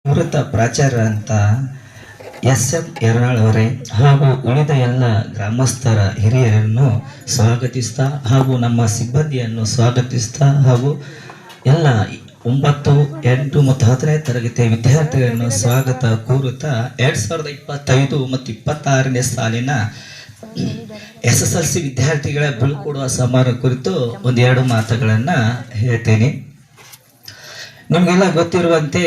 ನಿವೃತ್ತ ಪ್ರಾಚಾರ್ಯ ಅಂತ ಎಸ್.ಎಂ. ಯರ್ನಾಳ್ ಅವರೇ ಹಾಗೂ ಉಳಿದ ಎಲ್ಲ ಗ್ರಾಮಸ್ಥರ ಹಿರಿಯರನ್ನು ಸ್ವಾಗತಿಸ್ತಾ ಹಾಗೂ ನಮ್ಮ ಸಿಬ್ಬಂದಿಯನ್ನು ಸ್ವಾಗತಿಸ್ತಾ ಹಾಗೂ ಎಲ್ಲ 9, 8 ಮತ್ತು 10ನೇ ತರಗತಿಯ ವಿದ್ಯಾರ್ಥಿಗಳನ್ನು ಸ್ವಾಗತ ಕೋರುತ್ತಾ 2025 ಮತ್ತು 26ನೇ ಸಾಲಿನ SSLC ವಿದ್ಯಾರ್ಥಿಗಳ ಬೀಳ್ಕೊಡುವ ಸಮಾರಂಭ ಕುರಿತು ಒಂದೆರಡು ಮಾತುಗಳನ್ನು ಹೇಳ್ತೇನೆ. ನಿಮಗೆಲ್ಲ ಗೊತ್ತಿರುವಂತೆ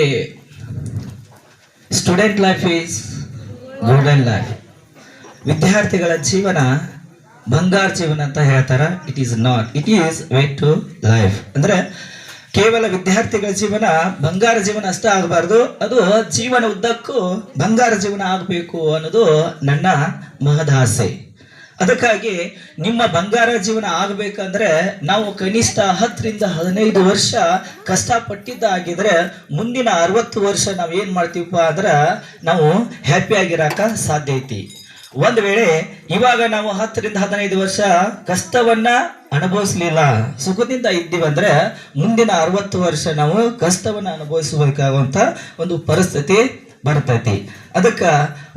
student life is golden life. ವಿದ್ಯಾರ್ಥಿಗಳ ಜೀವನ ಬಂಗಾರ ಜೀವನ ಅಂತ ಹೇಳ್ತಾರ. It is not, it is way to life. ಅಂದ್ರೆ ಕೇವಲ ವಿದ್ಯಾರ್ಥಿಗಳ ಜೀವನ ಬಂಗಾರ ಜೀವನ ಅಷ್ಟೇ ಆಗಬಾರ್ದು, ಅದು ಜೀವನ ಉದ್ದಕ್ಕೂ ಬಂಗಾರ ಜೀವನ ಆಗಬೇಕು ಅನ್ನೋದು ನನ್ನ ಮಹದಾಸೆ. ಅದಕ್ಕಾಗಿ ನಿಮ್ಮ ಬಂಗಾರ ಜೀವನ ಆಗಬೇಕಂದ್ರೆ ನಾವು ಕನಿಷ್ಠ 10 ರಿಂದ 15 ವರ್ಷ ಕಷ್ಟಪಟ್ಟಿದ್ದಾಗಿದ್ರೆ ಮುಂದಿನ 60 ವರ್ಷ ನಾವು ಏನು ಮಾಡ್ತೀವಪ್ಪ ಅಂದ್ರೆ ನಾವು ಹ್ಯಾಪಿಯಾಗಿರಕ ಸಾಧ್ಯ ಐತಿ. ಒಂದು ವೇಳೆ ಇವಾಗ ನಾವು 10 ರಿಂದ 15 ವರ್ಷ ಕಷ್ಟವನ್ನ ಅನುಭವಿಸ್ಲಿಲ್ಲ, ಸುಖದಿಂದ ಇದ್ದೀವಂದ್ರೆ ಮುಂದಿನ 60 ವರ್ಷ ನಾವು ಕಷ್ಟವನ್ನ ಅನುಭವಿಸಬೇಕಾಗುವಂತ ಒಂದು ಪರಿಸ್ಥಿತಿ ಬರ್ತೈತಿ. ಅದಕ್ಕೆ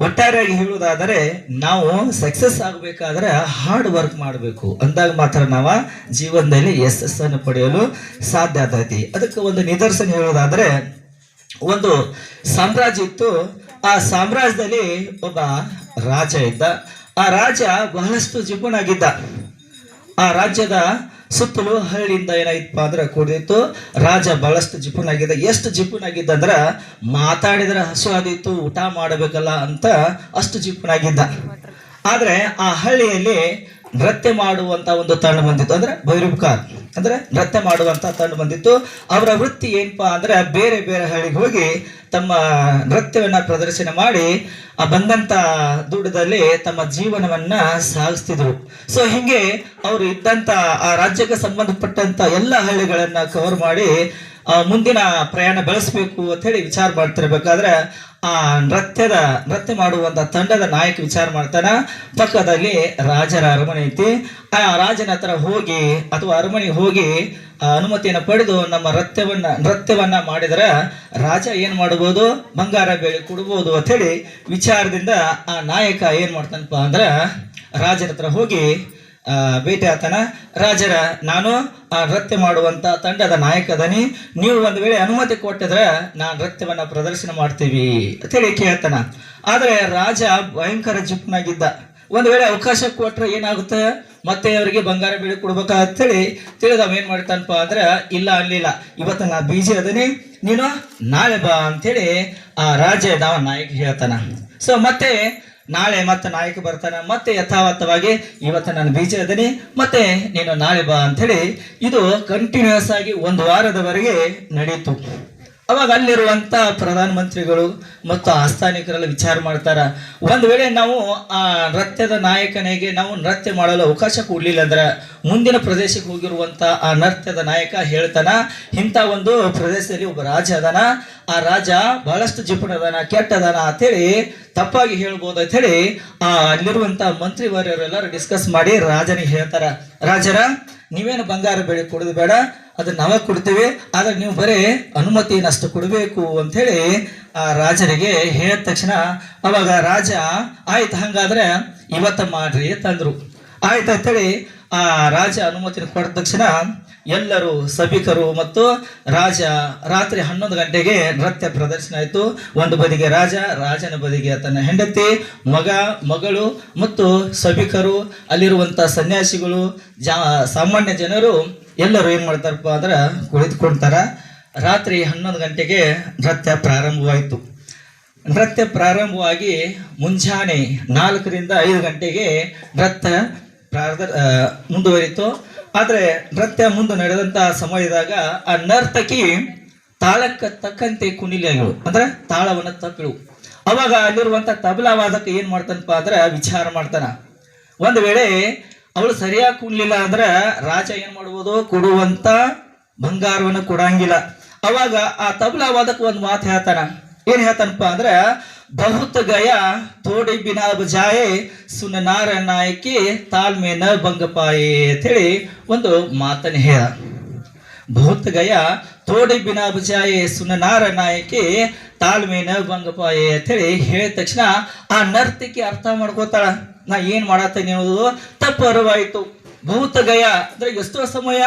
ಒಟ್ಟಾರೆಯಾಗಿ ಹೇಳುವುದಾದರೆ ನಾವು ಸಕ್ಸಸ್ ಆಗಬೇಕಾದ್ರೆ ಹಾರ್ಡ್ ವರ್ಕ್ ಮಾಡಬೇಕು, ಅಂದಾಗ ಮಾತ್ರ ನಾವು ಜೀವನದಲ್ಲಿ ಯಶಸ್ಸನ್ನು ಪಡೆಯಲು ಸಾಧ್ಯ ಆಗ್ತೈತಿ. ಅದಕ್ಕೆ ಒಂದು ನಿದರ್ಶನ ಹೇಳುವುದಾದರೆ, ಒಂದು ಸಾಮ್ರಾಜ್ಯ ಇತ್ತು. ಆ ಸಾಮ್ರಾಜ್ಯದಲ್ಲಿ ಒಬ್ಬ ರಾಜ ಇದ್ದ. ಆ ರಾಜ ಬಹಳಷ್ಟು ಜಿಪುಣಾಗಿದ್ದ. ಆ ರಾಜ್ಯದ ಸುತ್ತಲೂ ಹಳ್ಳಿಯಿಂದ ಏನಾಯ್ತಪ್ಪ ಅಂದ್ರೆ ಕೂಡಿತ್ತು. ರಾಜ ಬಹಳಷ್ಟು ಜಿಪುಣಾಗಿದ್ದ. ಎಷ್ಟು ಜಿಪುಣಾಗಿದ್ದ ಅಂದ್ರೆ ಮಾತಾಡಿದ್ರೆ ಹಸು ಆದಿತ್ತು, ಊಟ ಮಾಡಬೇಕಲ್ಲ ಅಂತ ಅಷ್ಟು ಜಿಪುಣಾಗಿದ್ದ. ಆದ್ರೆ ಆ ಹಳ್ಳಿಯಲ್ಲಿ ನೃತ್ಯ ಮಾಡುವಂತ ಒಂದು ತಂಡ ಬಂದಿತ್ತು, ಅಂದ್ರೆ ಭೈರೂಪ್ಕಾರ್ ಅಂದ್ರೆ ನೃತ್ಯ ಮಾಡುವಂತ ತಂಡ ಬಂದಿತ್ತು. ಅವರ ವೃತ್ತಿ ಏನಪ್ಪಾ ಅಂದ್ರೆ ಬೇರೆ ಬೇರೆ ಹಳ್ಳಿಗೆ ಹೋಗಿ ತಮ್ಮ ನೃತ್ಯವನ್ನ ಪ್ರದರ್ಶನ ಮಾಡಿ ಆ ಬಂದಂತ ದುಡ್ಡದಲ್ಲಿ ತಮ್ಮ ಜೀವನವನ್ನ ಸಾಗಿಸ್ತಿದ್ರು. ಸೊ ಹಿಂಗೆ ಅವರು ಇದ್ದಂತ ಆ ರಾಜ್ಯಕ್ಕೆ ಸಂಬಂಧಪಟ್ಟಂತ ಎಲ್ಲ ಹಳ್ಳಿಗಳನ್ನ ಕವರ್ ಮಾಡಿ ಮುಂದಿನ ಪ್ರಯಾಣ ಬೆಳೆಸಬೇಕು ಅಂತ ಹೇಳಿ ವಿಚಾರ ಮಾಡ್ತಿರ್ಬೇಕಾದ್ರೆ ಆ ನೃತ್ಯ ಮಾಡುವಂತ ತಂಡದ ನಾಯಕ ವಿಚಾರ ಮಾಡ್ತಾನ. ಪಕ್ಕದಲ್ಲಿ ರಾಜರ ಅರಮನೆ ಐತಿ. ಆ ರಾಜನ ಹತ್ರ ಹೋಗಿ ಅಥವಾ ಅರಮನೆಗೆ ಹೋಗಿ ಅನುಮತಿಯನ್ನು ಪಡೆದು ನಮ್ಮ ನೃತ್ಯವನ್ನ ಮಾಡಿದ್ರೆ ರಾಜ ಏನ್ ಮಾಡಬಹುದು, ಬಂಗಾರ ಬೆಳೆ ಕೊಡ್ಬೋದು ಅಂತ ಹೇಳಿ ವಿಚಾರದಿಂದ ಆ ನಾಯಕ ಏನ್ ಮಾಡ್ತಾನಪ್ಪ ಅಂದ್ರ ರಾಜನ ಹತ್ರ ಹೋಗಿ ಭೇಟಿ ಆತನ. ರಾಜರ, ನಾನು ಆ ನೃತ್ಯ ಮಾಡುವಂತ ತಂಡದ ನಾಯಕ ಅದನಿ, ನೀವು ಒಂದು ವೇಳೆ ಅನುಮತಿ ಕೊಟ್ಟಿದ್ರೆ ನಾನು ನೃತ್ಯವನ್ನ ಪ್ರದರ್ಶನ ಮಾಡ್ತೀವಿ ಅಂತ ಹೇಳಿ ಕೇಳ್ತಾನ. ಆದ್ರೆ ರಾಜ ಭಯಂಕರ ಜಿಪ್ನಾಗಿದ್ದ. ಒಂದು ವೇಳೆ ಅವಕಾಶ ಕೊಟ್ರೆ ಏನಾಗುತ್ತೆ, ಮತ್ತೆ ಅವರಿಗೆ ಬಂಗಾರ ಬೆಳೆ ಕೊಡ್ಬೇಕಂತೇಳಿ ತಿಳಿದವ ಏನ್ ಮಾಡ್ತಾನಪ್ಪ ಅಂದ್ರೆ ಇಲ್ಲ ಅನ್ಲಿಲ್ಲ, ಇವತ್ತು ನಾ ಬಿಜಿ ಅದನಿ, ನೀನು ನಾಳೆ ಬಾ ಅಂತೇಳಿ ಆ ರಾಜ ನಾಯಕ ಹೇಳ್ತಾನ. ಸೊ ಮತ್ತೆ ನಾಳೆ ಮತ್ತೆ ನಾಯಕ ಬರ್ತಾನ. ಮತ್ತೆ ಯಥಾವತ್ತವಾಗಿ ಇವತ್ತು ನಾನು ಬೀಜ ಅದನಿ, ಮತ್ತೆ ನೀನು ನಾಳೆ ಬಾ ಅಂತ ಹೇಳಿ ಇದು ಕಂಟಿನ್ಯೂಸ್ ಆಗಿ 1 ವಾರದವರೆಗೆ ನಡೀತು. ಅವಾಗ ಅಲ್ಲಿರುವಂತ ಪ್ರಧಾನ ಮಂತ್ರಿಗಳು ಮತ್ತು ಆಸ್ಥಾನಿಕರೆಲ್ಲ ವಿಚಾರ ಮಾಡ್ತಾರ, ಒಂದು ವೇಳೆ ನಾವು ಆ ನೃತ್ಯದ ನಾಯಕನಿಗೆ ನಾವು ನೃತ್ಯ ಮಾಡಲು ಅವಕಾಶ ಕೊಡ್ಲಿಲ್ಲ ಅಂದ್ರೆ ಮುಂದಿನ ಪ್ರದೇಶಕ್ಕೆ ಹೋಗಿರುವಂತ ಆ ನೃತ್ಯದ ನಾಯಕ ಹೇಳ್ತಾನ, ಇಂಥ ಒಂದು ಪ್ರದೇಶದಲ್ಲಿ ಒಬ್ಬ ರಾಜ ಅದಾನ, ಆ ರಾಜ ಬಹಳಷ್ಟು ಜಿಪುಣದಾನ, ಕೆಟ್ಟದಾನ ಅಂತೇಳಿ ತಪ್ಪಾಗಿ ಹೇಳ್ಬೋದು ಅಂತ ಹೇಳಿ ಅಲ್ಲಿರುವಂತ ಮಂತ್ರಿ ವರ್ಯರೆಲ್ಲರೂ ಡಿಸ್ಕಸ್ ಮಾಡಿ ರಾಜನಿಗೆ ಹೇಳ್ತಾರ, ರಾಜರ ನೀವೇನು ಬಂಗಾರ ಬೆಳೆ ಕೊಡೋದು ಬೇಡ, ಅದನ್ನ ನಾವೇ ಕೊಡ್ತೀವಿ, ಆದ್ರೆ ನೀವು ಬರೀ ಅನುಮತಿಯನ್ನಷ್ಟು ಕೊಡಬೇಕು ಅಂತ ಹೇಳಿ ಆ ರಾಜರಿಗೆ ಹೇಳಿದ ತಕ್ಷಣ ಅವಾಗ ರಾಜ ಆಯ್ತು ಹಂಗಾದ್ರೆ ಇವತ್ತ ಮಾಡ್ರಿ ತಂದ್ರು. ಆಯ್ತು ಅಂತೇಳಿ ಆ ರಾಜ ಅನುಮತಿನ ಕೊಟ್ಟ ತಕ್ಷಣ ಎಲ್ಲರೂ ಸಭಿಕರು ಮತ್ತು ರಾಜ ರಾತ್ರಿ 11 ಗಂಟೆಗೆ ನೃತ್ಯ ಪ್ರದರ್ಶನ ಆಯಿತು. ಒಂದು ಬದಿಗೆ ರಾಜನ ಬದಿಗೆ ತನ್ನ ಹೆಂಡತಿ, ಮಗಳು ಮತ್ತು ಸಭಿಕರು, ಅಲ್ಲಿರುವಂತ ಸನ್ಯಾಸಿಗಳು, ಸಾಮಾನ್ಯ ಜನರು ಎಲ್ಲರೂ ಏನ್ ಮಾಡ್ತಾರಪ್ಪ ಅಂದ್ರೆ ಕುಳಿತುಕೊಳ್ತಾರ. ರಾತ್ರಿ 11 ಗಂಟೆಗೆ ನೃತ್ಯ ಪ್ರಾರಂಭವಾಯಿತು. ನೃತ್ಯ ಪ್ರಾರಂಭವಾಗಿ ಮುಂಜಾನೆ 4 ರಿಂದ 5 ಗಂಟೆಗೆ ನೃತ್ಯ ಮುಂದುವರಿತು. ಆದ್ರೆ ನೃತ್ಯ ಮುಂದೆ ನಡೆದಂತ ಸಮಯದಾಗ ಆ ನರ್ತಕಿ ತಾಳಕ್ಕೆ ತಕ್ಕಂತೆ ಕುಣಿಲಿಗಳು, ಅಂದ್ರೆ ತಾಳವನ್ನ ತಪ್ಪಳು. ಅವಾಗ ಅಲ್ಲಿರುವಂತ ತಬಲಾ ವಾದಕ ಏನ್ ಮಾಡ್ತಾನಪ್ಪ ಅಂದ್ರೆ ವಿಚಾರ ಮಾಡ್ತಾನ, ಒಂದು ವೇಳೆ ಅವಳು ಸರಿಯಾಗಿ ಕುಣ್ಲಿಲ್ಲ ಅಂದ್ರೆ ರಾಜ ಏನ್ ಮಾಡ್ಬೋದು, ಕೊಡುವಂತ ಬಂಗಾರವನ್ನ ಕೊಡಂಗಿಲ್ಲ. ಅವಾಗ ಆ ತಬಲಾ ವಾದಕ ಒಂದು ಮಾತು ಹೇಳ್ತಾನ. ಏನ್ ಹೇಳ್ತಾನಪ್ಪ ಅಂದ್ರೆ, ಬಹುತ್ ಗಯ ಥೋಡಿ ಬಿನಾ ಬಜಾಯೆ ಸುನ ನಾರ ನಾಯಕಿ ತಾಳ್ಮೆ ನ ಭಂಗಪಾಯೆ ಅಂತ ಹೇಳಿ ಒಂದು ಮಾತನ್ನ ಹೇಳ. ಬಹುತ್ ಗಯ ತೋಡಿ ಬಿನಾ ಬಜಾಯೆ ಸುನನಾರ ನಾಯಕಿ ತಾಳ್ಮೇನ ಭಂಗಪಾಯೆ ಅಂತೇಳಿ ಹೇಳಿದ ತಕ್ಷಣ ಆ ನರ್ತಕಿ ಅರ್ಥ ಮಾಡ್ಕೋತಾಳ, ನಾ ಏನ್ ಮಾಡತ್ತೇನೆ ಅನ್ನೋದು ತಪ್ಪು ಅರಿವಾಯ್ತು. ಬಹುತ ಗಯ ಅಂದ್ರೆ ಎಷ್ಟೋ ಸಮಯ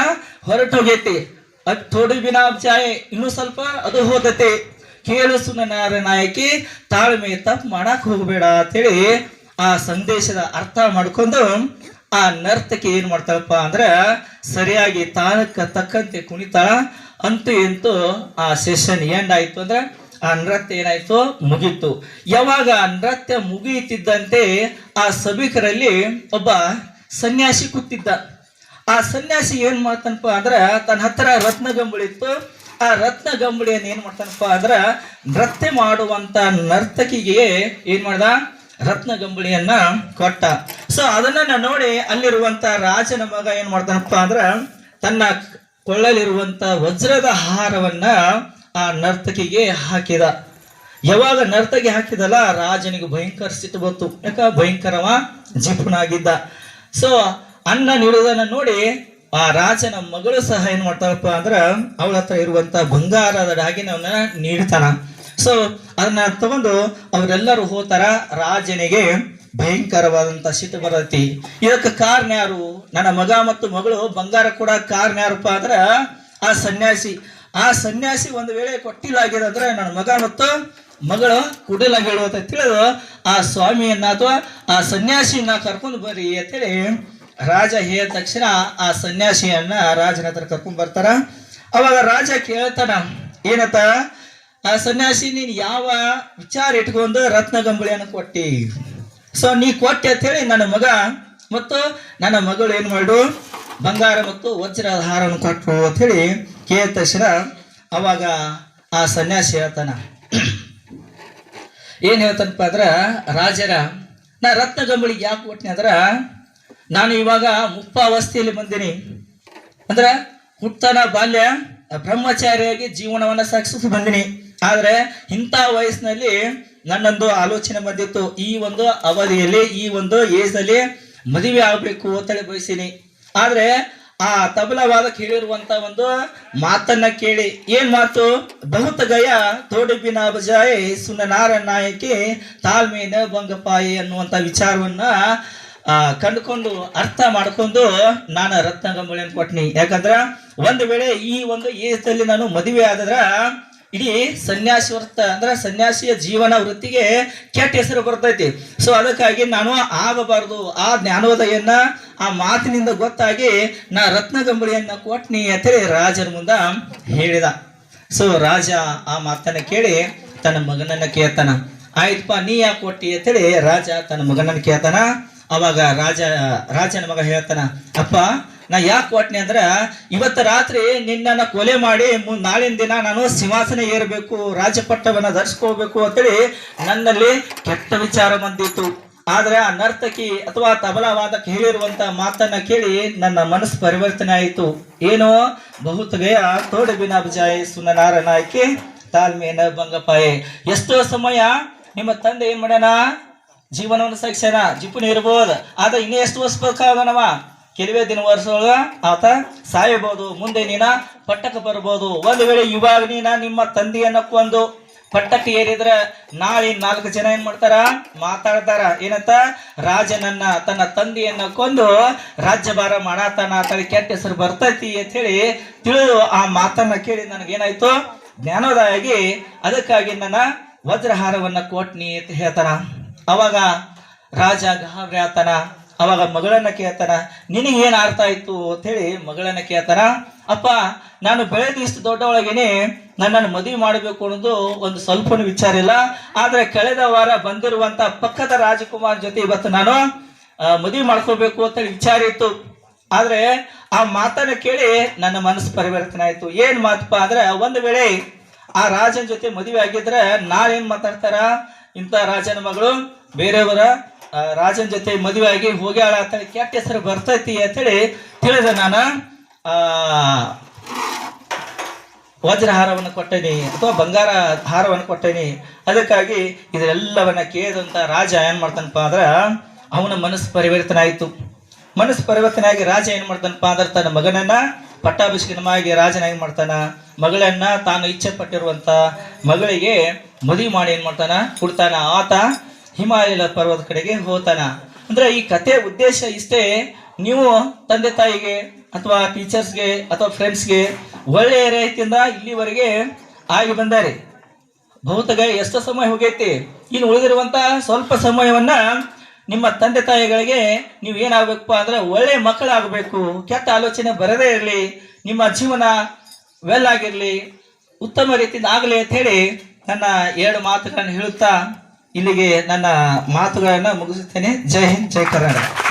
ಹೊರಟೋಗೈತಿ, ಅದ್ ತೋಡಿ ಬಿನಾ ಬಜಾಯೆ ಇನ್ನೂ ಸ್ವಲ್ಪ ಅದು ಹೋಗತ್ತೆ, ಕೇಳು ಸುನನಾರ ನಾಯಕಿ ತಾಳ್ಮೆ ತಪ್ಪು ಮಾಡಕ್ ಹೋಗ್ಬೇಡ ಅಂತೇಳಿ ಆ ಸಂದೇಶದ ಅರ್ಥ ಮಾಡ್ಕೊಂಡು ಆ ನರ್ತಕಿ ಏನ್ ಮಾಡ್ತಾಳಪ್ಪ ಅಂದ್ರ ಸರಿಯಾಗಿ ತಾಳಕ್ಕ ತಕ್ಕಂತೆ ಕುಣಿತಾಳ. ಅಂತೂ ಎಂತೂ ಆ ಸೆಷನ್ ಎಂಡ್ ಆಯ್ತು ಅಂದ್ರೆ ಆ ನೃತ್ಯ ಏನಾಯ್ತು, ಮುಗೀತು. ಯಾವಾಗ ನೃತ್ಯ ಮುಗಿಯುತ್ತಿದ್ದಂತೆ ಆ ಸಭಿಕರಲ್ಲಿ ಒಬ್ಬ ಸನ್ಯಾಸಿ ಕೂತಿದ್ದ. ಆ ಸನ್ಯಾಸಿ ಏನ್ ಮಾಡ್ತಾನಪ್ಪ ಅಂದ್ರ ತನ್ನ ಹತ್ರ ರತ್ನಗಂಬಳಿ ಇತ್ತು. ಆ ರತ್ನಗಂಬಳಿಯನ್ನು ಏನ್ ಮಾಡ್ತಾನಪ್ಪ ಅಂದ್ರ ನೃತ್ಯ ಮಾಡುವಂತ ನರ್ತಕಿಗೆ ಏನ್ ಮಾಡ್ದ, ರತ್ನಗಂಬಳಿಯನ್ನ ಕೊಟ್ಟ. ಸೊ ಅದನ್ನ ನೋಡಿ ಅಲ್ಲಿರುವಂತ ರಾಜನ ಮಗ ಏನ್ ಮಾಡ್ತಾನಪ್ಪ ಅಂದ್ರ ತನ್ನ ಕೊಳ್ಳಲಿರುವಂತ ವಜ್ರದ ಹಾರವನ್ನ ಆ ನರ್ತಕಿಗೆ ಹಾಕಿದ. ಯಾವಾಗ ನರ್ತಕಿ ಹಾಕಿದಲ್ಲ ರಾಜನಿಗೆ ಭಯಂಕರ ಸಿಟ್ಟು ಬಂತು. ಯಾಕ, ಭಯಂಕರವ ಜಿಪುನಾಗಿದ್ದ. ಸೊ ಅನ್ನ ನೀಡುವುದನ್ನ ನೋಡಿ ಆ ರಾಜನ ಮಗಳು ಸಹ ಏನ್ ಮಾಡ್ತಾಳಪ್ಪ ಅಂದ್ರ ಅವಳ ಹತ್ರ ಇರುವಂತ ಬಂಗಾರದ ಡಾಗಿನವನ್ನ ನೀಡ್ತಾನ. ಸೊ ಅದನ್ನ ತಗೊಂಡು ಅವರೆಲ್ಲರೂ ಹೋತಾರ. ರಾಜನಿಗೆ ಭಯಂಕರವಾದಂತ ಸಿಟ್ಟು ಬರತಿ. ಇದಕ್ಕೆ ಕಾರಣ ಯಾರು? ನನ್ನ ಮಗ ಮತ್ತು ಮಗಳು ಬಂಗಾರ ಕೂಡ ಕಾರಣ ಯಾರಪ್ಪ ಅಂದ್ರ ಆ ಸನ್ಯಾಸಿ. ಆ ಸನ್ಯಾಸಿ ಒಂದು ವೇಳೆ ಕೊಟ್ಟಿಲ್ಲ ಆಗಿದೆ ಅಂದ್ರೆ ನನ್ನ ಮಗ ಮತ್ತು ಮಗಳು ಕುಡಿಲ ಹೇಳುವಂತ ತಿಳಿದು ಆ ಸ್ವಾಮಿಯನ್ನ ಅಥವಾ ಆ ಸನ್ಯಾಸಿಯನ್ನ ಕರ್ಕೊಂಡು ಬರ್ರಿ ಅಂತೇಳಿ ರಾಜ ಹೇಳಿದ ತಕ್ಷಣ ಆ ಸನ್ಯಾಸಿಯನ್ನ ರಾಜನ ಹತ್ರ ಕರ್ಕೊಂಡ್ ಬರ್ತಾರ. ಅವಾಗ ರಾಜ ಕೇಳ್ತಾನ, ಏನತ್ತ ಆ ಸನ್ಯಾಸಿ, ನೀನ್ ಯಾವ ವಿಚಾರ ಇಟ್ಕೊಂಡು ರತ್ನಗಂಬಳಿಯನ್ನು ಕೊಟ್ಟಿ? ಸೊ ನೀ ಕೊಟ್ಟೆ ಅಂತ ಹೇಳಿ ನನ್ನ ಮಗ ಮತ್ತು ನನ್ನ ಮಗಳು ಏನ್ ಮಾಡು, ಬಂಗಾರ ಮತ್ತು ವಜ್ರದ ಹಾರವನ್ನು ಕೊಟ್ಟರು ಅಂತ ಹೇಳಿ ಕೇಳಿದ ತಕ್ಷಣ ಅವಾಗ ಆ ಸನ್ಯಾಸಿ ಹೇಳ್ತಾನ, ಏನ್ ಹೇಳ್ತಾನಪ್ಪ ಅಂದ್ರ ರಾಜರ, ನಾ ರತ್ನಗಂಬಳಿಗೆ ಯಾಕೆ ಕೊಟ್ಟನೆ ಅಂದ್ರ ನಾನು ಇವಾಗ ಮುಪ್ಪಾವಸ್ಥೆಯಲ್ಲಿ ಬಂದೀನಿ. ಅಂದ್ರ ಹುಟ್ಟನ ಬಾಲ್ಯ ಬ್ರಹ್ಮಚಾರಿಯಾಗಿ ಜೀವನವನ್ನ ಸಾಗಿಸಿ ಬಂದಿನಿ. ಆದ್ರೆ ಇಂಥ ವಯಸ್ಸಿನಲ್ಲಿ ನನ್ನೊಂದು ಆಲೋಚನೆ ಬಂದಿತ್ತು, ಈ ಒಂದು ಅವಧಿಯಲ್ಲಿ ಈ ಒಂದು ಏಜ್ ನಲ್ಲಿ ಮದುವೆ ಆಗ್ಬೇಕು ಅಂತೇಳಿ ಬಯಸಿನಿ. ಆದ್ರೆ ಆ ತಬಲವಾದ ಕೇಳಿರುವಂತ ಒಂದು ಮಾತನ್ನ ಕೇಳಿ, ಏನ್ ಮಾತು, ಬಹುತ ಗಯ ತೋಡಿಬಿನ ಬಜಾಯೆ ಸುನನಾರ ನಾಯಕಿ ತಾಳ್ಮೇನ ಭಂಗಪಾಯಿ ಅನ್ನುವಂತ ವಿಚಾರವನ್ನ ಕಂಡುಕೊಂಡು ಅರ್ಥ ಮಾಡ್ಕೊಂಡು ನಾನು ರತ್ನಗಂಬಳಿಯನ್ನು ಕೊಟ್ನಿ. ಯಾಕಂದ್ರ ಒಂದು ವೇಳೆ ಈ ಒಂದು ಏಜಲ್ಲಿ ನಾನು ಮದುವೆ ಆದ್ರ ಇಡೀ ಸನ್ಯಾಸಿ ವೃತ್ತ ಅಂದ್ರೆ ಸನ್ಯಾಸಿಯ ಜೀವನ ವೃತ್ತಿಗೆ ಕೆಟ್ಟ ಹೆಸರು ಬರ್ತೈತಿ. ಸೊ ಅದಕ್ಕಾಗಿ ನಾನು ಆಗಬಾರ್ದು. ಆ ಜ್ಞಾನೋದಯನ್ನ ಆ ಮಾತಿನಿಂದ ಗೊತ್ತಾಗಿ ನಾ ರತ್ನಗಂಬಳಿಯನ್ನ ಕೊಟ್ನಿ ಅಂತೇಳಿ ರಾಜನ ಮುಂದ ಹೇಳಿದ. ಸೊ ರಾಜ ಆ ಮಾತನ್ನ ಕೇಳಿ ತನ್ನ ಮಗನನ್ನ ಕೇಳ್ತಾನ. ಆಯ್ತಪ್ಪ, ನೀ ಯಾಕೆ ಕೊಟ್ಟಿ ಅಂತೇಳಿ ರಾಜ ತನ್ನ ಮಗನನ್ನ ಕೇಳ್ತಾನ. ಅವಾಗ ರಾಜನ ಮಗ ಹೇಳ್ತಾನ, ಅಪ್ಪ ನಾ ಯಾಕೆ ಕೊಟ್ನಿ ಅಂದ್ರ ಇವತ್ತು ರಾತ್ರಿ ನಿನ್ನನ್ನ ಕೊಲೆ ಮಾಡಿ ನಾಳಿನ ದಿನ ನಾನು ಸಿಂಹಾಸನ ಏರಬೇಕು, ರಾಜಪಟ್ಟವನ್ನ ಧರಿಸ್ಕೋಬೇಕು ಅಂತೇಳಿ ನನ್ನಲ್ಲಿ ಕೆಟ್ಟ ವಿಚಾರ ಬಂದಿತ್ತು. ಆದ್ರೆ ಆ ನರ್ತಕಿ ಅಥವಾ ತಬಲಾವಾದಕ್ಕೆ ಹೇಳಿರುವಂತ ಮಾತನ್ನ ಕೇಳಿ ನನ್ನ ಮನಸ್ಸು ಪರಿವರ್ತನೆ ಆಯಿತು. ಏನೋ ಬಹುತಗೆಯ ತೋಡೆ ಬಿನ ಬಜಾಯೆ ಸುನನಾರ ನಾಯಕಿ ತಾಳ್ಮೇನ ಭಂಗಪಾಯೆ. ಎಷ್ಟೋ ಸಮಯ ನಿಮ್ಮ ತಂದೆ ಏನ್ ಮಾಡ್ಯಾನ, ಜೀವನವನ್ನು ಸಾಗಿಸ್ಯಾನ, ಜಿಪುನಿ ಇರ್ಬೋದು, ಆದ್ರೆ ಇನ್ನೂ ಎಷ್ಟು ವರ್ಷ ಬೇಕಾದನವ, ಕೆಲವೇ ದಿನ ವರ್ಷದೊಳಗ ಆತ ಸಾಯಬಹುದು, ಮುಂದೆ ನೀನ ಪಟ್ಟಕ್ಕೆ ಬರ್ಬೋದು. ಒಂದು ವೇಳೆ ಇವಾಗ ನೀನ ನಿಮ್ಮ ತಂದೆಯನ್ನ ಕೊಂದು ಪಟ್ಟಕ್ಕೆ ಏರಿದ್ರೆ ನಾಳೆ 4 ಜನ ಏನ್ ಮಾಡ್ತಾರ, ಮಾತಾಡ್ತಾರ, ಏನಂತ, ರಾಜನನ್ನ ತನ್ನ ತಂದೆಯನ್ನ ಕೊಂದು ರಾಜ್ಯಭಾರ ಮಾಡಾತನ, ಆತಳಿ ಕೆಟ್ಟ ಹೆಸರು ಬರ್ತೈತಿ ಅಂತ ಹೇಳಿ ತಿಳಿದು ಆ ಮಾತನ್ನ ಕೇಳಿ ನನಗೇನಾಯ್ತು, ಜ್ಞಾನೋದಯ ಆಗಿ ಅದಕ್ಕಾಗಿ ನನ್ನ ವಜ್ರಹಾರವನ್ನ ಕೊಟ್ನಿ ಅಂತ ಹೇಳ್ತಾನ. ಅವಾಗ ರಾಜ ಗಾಬರಿ ಆತನ. ಅವಾಗ ಮಗಳನ್ನ ಕೇಳ್ತಾನ, ನಿನಗೇನು ಅರ್ಥ ಆಯ್ತು ಅಂತ ಹೇಳಿ ಮಗಳನ್ನ ಕೇಳ್ತಾನ. ಅಪ್ಪ, ನಾನು ಬೆಳೆದು ಇಷ್ಟು ದೊಡ್ಡವಳಗೇನೆ ನನ್ನನ್ನು ಮದುವೆ ಮಾಡಬೇಕು ಅನ್ನೋದು ಒಂದು ಸ್ವಲ್ಪ ವಿಚಾರ ಇಲ್ಲ. ಆದ್ರೆ ಕಳೆದ ವಾರ ಬಂದಿರುವಂತ ಪಕ್ಕದ ರಾಜಕುಮಾರ್ ಜೊತೆ ಇವತ್ತು ನಾನು ಮದುವೆ ಮಾಡ್ಕೋಬೇಕು ಅಂತ ವಿಚಾರ ಇತ್ತು. ಆದ್ರೆ ಆ ಮಾತನ್ನ ಕೇಳಿ ನನ್ನ ಮನಸ್ಸು ಪರಿವರ್ತನೆ ಆಯ್ತು. ಏನ್ ಮಾತಪ್ಪ ಅಂದ್ರೆ, ಒಂದು ವೇಳೆ ಆ ರಾಜನ ಜೊತೆ ಮದುವೆ ಆಗಿದ್ರೆ ನಾಳೆ ಏನ್ ಮಾತಾಡ್ತಾರ, ಇಂಥ ರಾಜನ ಮಗಳು ಬೇರೆಯವರ ರಾಜನ ಜೊತೆ ಮದುವೆ ಆಗಿ ಹೋಗ್ಯಾಳ ಅಂತೇಳಿ ಕೆಟ್ಟ ಹೆಸರು ಬರ್ತೈತಿ ಅಂತೇಳಿ ತಿಳಿದ ನಾನು ವಜ್ರಹಾರವನ್ನು ಕೊಟ್ಟೇನಿ ಅಥವಾ ಬಂಗಾರ ಹಾರವನ್ನು ಕೊಟ್ಟೇನಿ. ಅದಕ್ಕಾಗಿ ಇದೆಲ್ಲವನ್ನ ಕೇಳಿದಂತ ರಾಜ ಏನ್ ಮಾಡ್ತಾನಪ್ಪ ಅಂದ್ರ ಅವನ ಮನಸ್ಸು ಪರಿವರ್ತನೆ ಆಯ್ತು. ಮನಸ್ಸು ಪರಿವರ್ತನೆ ಆಗಿ ರಾಜ ಏನ್ ಮಾಡ್ತಾನಪ್ಪ ಅಂದ್ರೆ ತನ್ನ ಮಗನನ್ನ ಪಟ್ಟಾಭಿಷೇಕನಾಗಿ ರಾಜನಾಗಿ ಮಾಡ್ತಾನ, ಮಗಳನ್ನ ತಾನು ಇಚ್ಛೆ ಪಟ್ಟಿರುವಂತ ಮಗಳಿಗೆ ಮದುವೆ ಮಾಡಿ ಏನ್ ಮಾಡ್ತಾನ, ಕೊಡ್ತಾನ. ಆತ ಹಿಮಾಲಯ ಪರ್ವತ ಕಡೆಗೆ ಹೋತಾನ. ಅಂದ್ರೆ ಈ ಕಥೆಯ ಉದ್ದೇಶ ಇಷ್ಟೇ, ನೀವು ತಂದೆ ತಾಯಿಗೆ ಅಥವಾ ಟೀಚರ್ಸ್ಗೆ ಅಥವಾ ಫ್ರೆಂಡ್ಸ್ಗೆ ಒಳ್ಳೆಯ ರೀತಿಯಿಂದ ಇಲ್ಲಿವರೆಗೆ ಆಗಿ ಬಂದಾರೆ. ಬಹುತೇಕ ಎಷ್ಟು ಸಮಯ ಹೋಗೈತಿ, ಇನ್ನು ಉಳಿದಿರುವಂತ ಸ್ವಲ್ಪ ಸಮಯವನ್ನ ನಿಮ್ಮ ತಂದೆ ತಾಯಿಗಳಿಗೆ ನೀವು ಏನಾಗಬೇಕಪ್ಪ ಅಂದ್ರೆ ಒಳ್ಳೆ ಮಕ್ಕಳಾಗಬೇಕು, ಕೆಟ್ಟ ಆಲೋಚನೆ ಬರದೇ ಇರಲಿ, ನಿಮ್ಮ ಜೀವನ ವೆಲ್ ಆಗಿರಲಿ, ಉತ್ತಮ ರೀತಿಯಿಂದ ಆಗಲಿ ಅಂತ ಹೇಳಿ ನನ್ನ 2 ಮಾತುಗಳನ್ನು ಹೇಳುತ್ತಾ ಇಲ್ಲಿಗೆ ನನ್ನ ಮಾತುಗಳನ್ನು ಮುಗಿಸುತ್ತೇನೆ. ಜೈ ಹಿಂದ್, ಜೈ ಕರ್ನಾಟಕ.